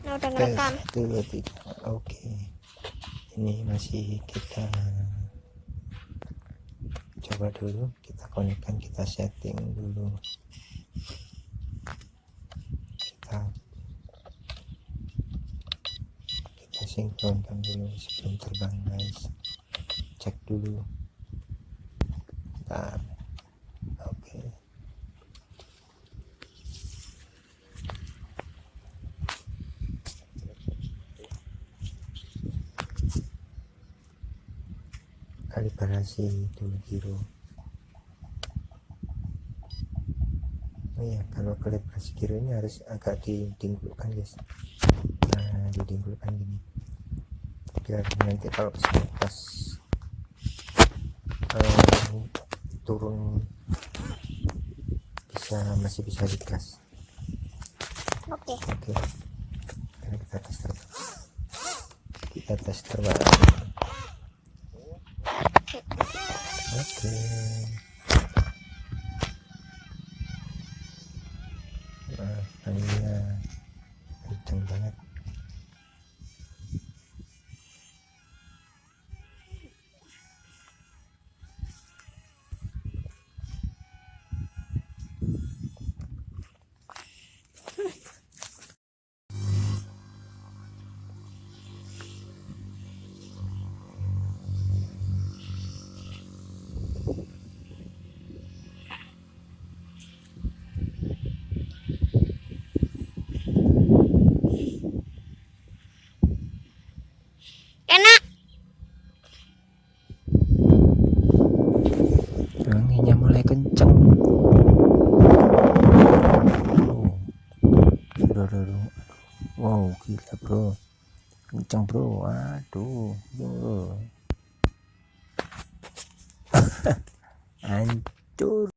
Nah, udah ngerekam. 1, 2, 3. Oke. Ini masih kita coba dulu, kita konekkan, kita setting dulu, kita sinkronkan dulu sebelum terbang guys. Cek dulu. Bentar. Oke. Kalibrasi dulu giro. Oh ya, kalau kalibrasi giro ini harus agak didinggulkan guys. Nah, didinggulkan gini biar nanti kalau pas turun masih bisa digas. Oke. Ini kita tes terbang. Oke. Nah, anginnya kenceng banget. Enak. Anginnya mulai kenceng. Wow, gila bro, kenceng bro. Aduh, hancur.